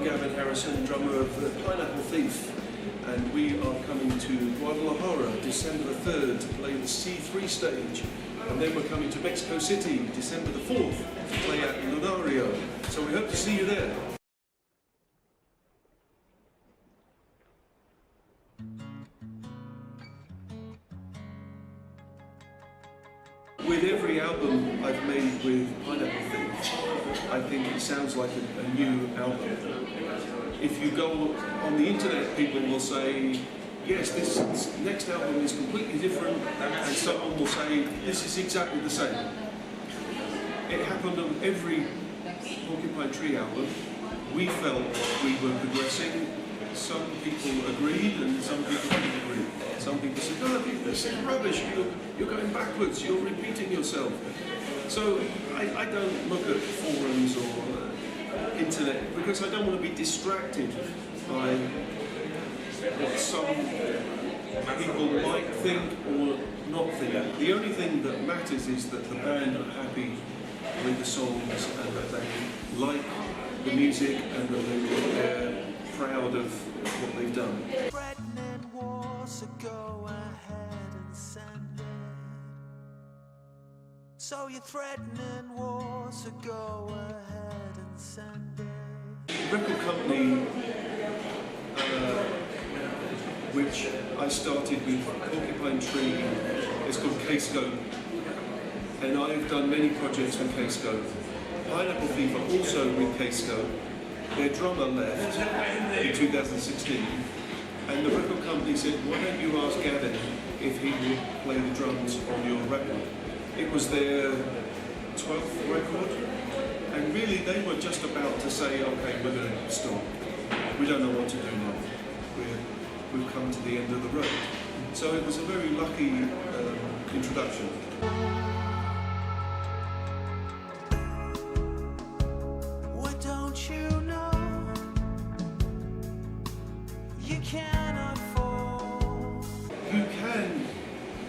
I'm Gavin Harrison, drummer of the Pineapple Thief, and we are coming to Guadalajara December the 3rd to play the C3 stage, and then we're coming to Mexico City December the 4th to play at Lunario. So we hope to see you there. With every album I've made with Pineapple Thief, I think it sounds like a new album. If you go on the internet, people will say, yes, this next album is completely different, and someone will say, this is exactly the same. It happened on every Porcupine Tree album. We felt we were progressing. Some people agreed and some people didn't agree. Some people said, no, this is rubbish, you're going backwards, you're repeating yourself. So I don't look at forums or internet because I don't want to be distracted by what some people might think or not think. The only thing that matters is that the band are happy with the songs and that they like the music and that they're proud of what they've done. Threatening war, so go ahead and send it. So you're threatening war, so go ahead and send it. The record company, which I started with Porcupine Tree, is called K-Scope, and I've done many projects with K-Scope. Pineapple Thief are also with K-Scope. Their drummer left in 2016, and the record company said, why don't you ask Gavin if he would play the drums on your record? It was their 12th record, and really they were just about to say, okay, we're going to stop. We don't know what to do now. We've come to the end of the road. So it was a very lucky introduction. You can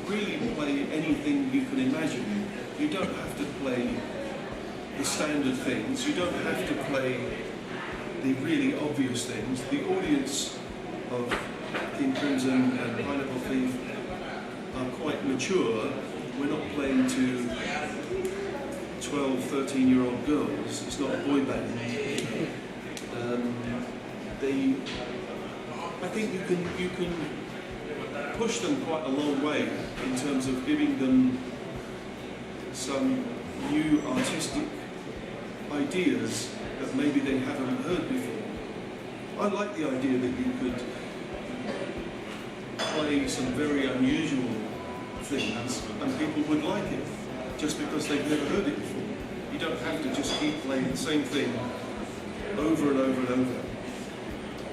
really play anything you can imagine. You don't have to play the standard things. You don't have to play the really obvious things. The audience of King Crimson and Pineapple Thief are quite mature. We're not playing to 12, 13-year-old girls. It's not a boy band. I think you can push them quite a long way in terms of giving them some new artistic ideas that maybe they haven't heard before. I like the idea that you could play some very unusual things and people would like it just because they've never heard it before. You don't have to just keep playing the same thing over and over and over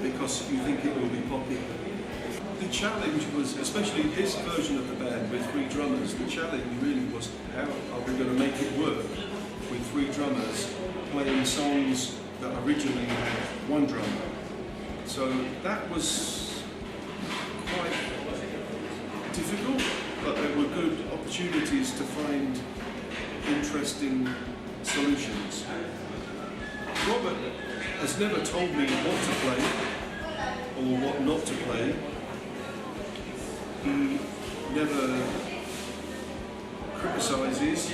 because you think it will be popular. The challenge was, especially this version of the band with 3 drummers, the challenge really was how are we going to make it work with 3 drummers playing songs that originally had 1 drummer. So that was quite difficult, but there were good opportunities to find interesting solutions. Robert has never told me what to play or what not to play. He never criticizes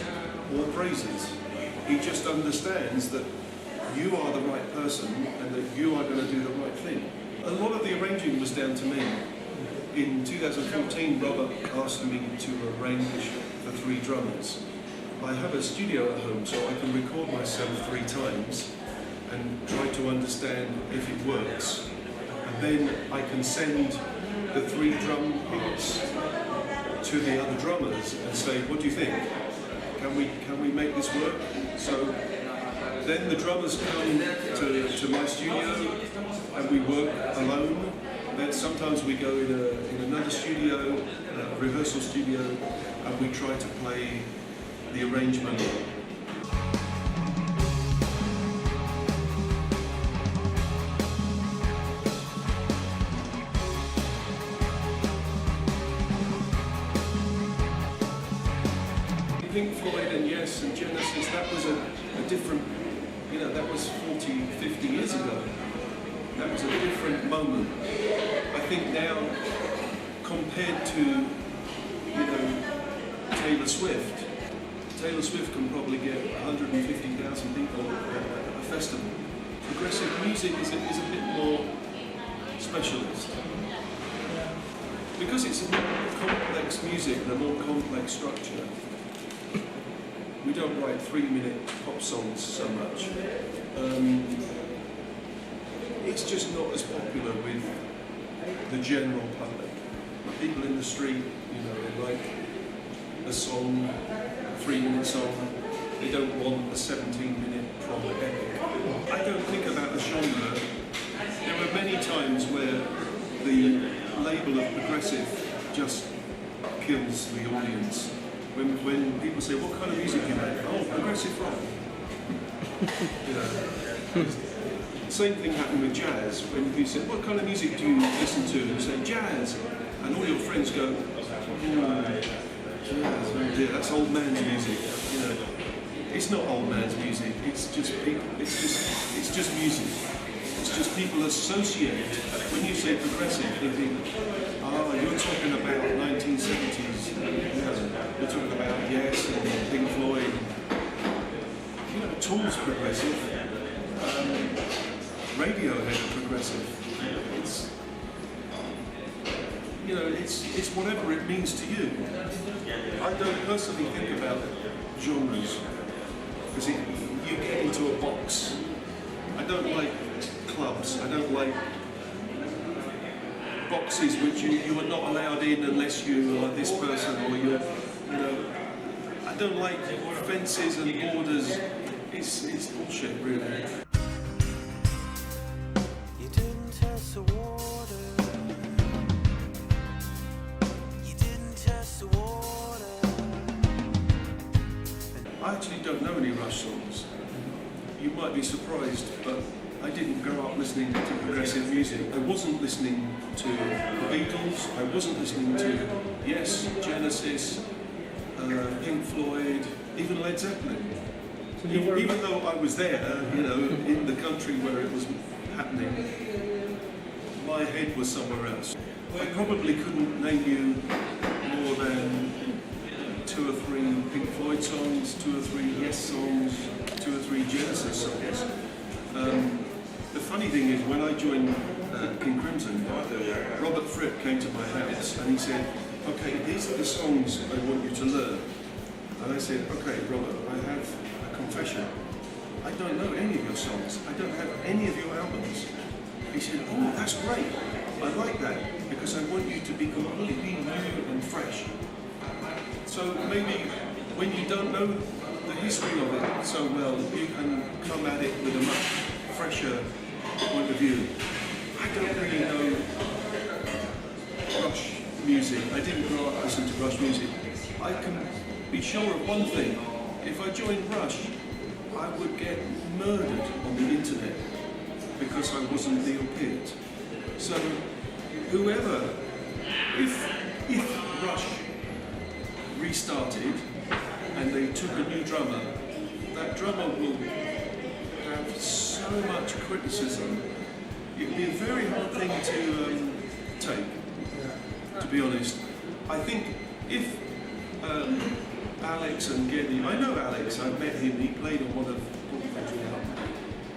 or praises. He just understands that you are the right person and that you are going to do the right thing. A lot of the arranging was down to me. In 2014, Robert asked me to arrange for 3 drummers. I have a studio at home, so I can record myself 3 times and try to understand if it works. And then I can send the 3 drum hits to the other drummers and say, what do you think? Can we make this work? So then the drummers come to my studio and we work alone. Then sometimes we go in another studio, a rehearsal studio, and we try to play the arrangement. Pink Floyd and Yes and Genesis, that was a different, that was 40, 50 years ago. different moment. I think now, compared to, you know, Taylor Swift can probably get 150,000 people at a festival. Progressive music is a bit more specialist. Because it's a more complex music and a more complex structure, we don't write 3-minute pop songs so much. It's just not as popular with the general public. People in the street, you know, they like a song, a 3-minute song. They don't want a 17-minute proper epic. I don't think about a genre. There are many times where the label of progressive just kills the audience. When people say, what kind of music do you make? Oh, progressive rock. You know. Same thing happened with jazz. When you say, what kind of music do you listen to? And you say, jazz. And all your friends go, jazz, oh dear, that's old man's music. You know, it's not old man's music. It's just people. It's just music. It's just people associate. When you say progressive, they think, oh, you're talking about 1970s. You're talking about Yes and Pink Floyd. You know, Tool's progressive. Radiohead are progressive. It's, you know, it's whatever it means to you. I don't personally think about genres because you get into a box. I don't like clubs. I don't like boxes which you are not allowed in unless you are this person or you're, you know. I don't like fences and borders. It's bullshit, really. You didn't test the water. You didn't test the water. I actually don't know any Rush songs. You might be surprised, but I didn't grow up listening to progressive music. I wasn't listening to the Beatles. I wasn't listening to Yes, Genesis, Pink Floyd, even Led Zeppelin. Even though I was there, you know, in the country where it was happening, my head was somewhere else. I probably couldn't name you more than 2 or 3 Pink Floyd songs, 2 or 3 Yes songs, 2 or 3 Genesis songs. The funny thing is, when I joined King Crimson, Robert Fripp came to my house and he said, okay, these are the songs I want you to learn. And I said, okay, Robert, I have a confession. I don't know any of your songs. I don't have any of your albums. He said, oh, that's great. I like that because I want you to be completely new and fresh. So maybe when you don't know the history of it so well, you can come at it with a much fresher point of view. I don't really know Rush music. I didn't grow up listening to Rush music. I can be sure of one thing. If I joined Rush, I would get murdered on the internet because I wasn't Neil Peart. So whoever, if Rush restarted and they took a new drummer, that drummer will have so much criticism. It would be a very hard thing to take, to be honest. I think if Alex and Geddy, I know Alex, I met him, he played on one of Porcupine Tree.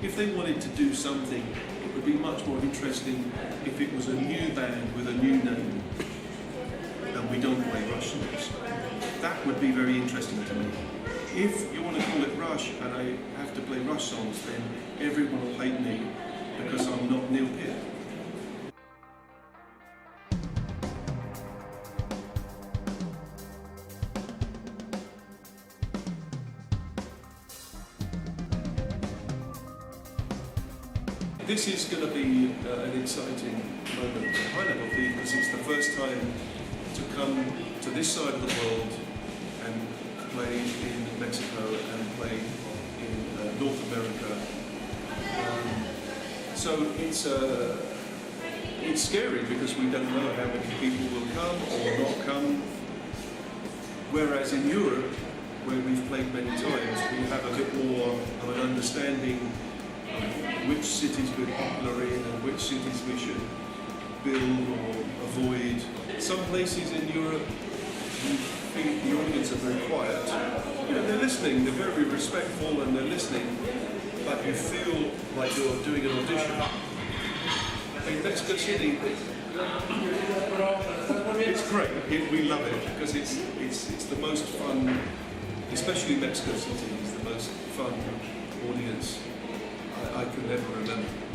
If they wanted to do something, it would be much more interesting if it was a new band with a new name and we don't play Rush songs. That would be very interesting to me. If you want to call it Rush and I have to play Rush songs, then everyone will hate me because I'm not Neil Peart. This is going to be an exciting moment for Pineapple Thief because it's the first time to come to this side of the world and play in Mexico and play in North America. So it's scary because we don't know how many people will come or not come. Whereas in Europe, where we've played many times, we have a bit more of an understanding of which cities we're popular in and which cities we should build or avoid. Some places in Europe, you think the audience are very quiet. You know, they're listening, they're very respectful and they're listening, but you feel like you're doing an audition. In Mexico City, it's great. We love it because it's the most fun, especially Mexico City is the most fun audience I could ever remember.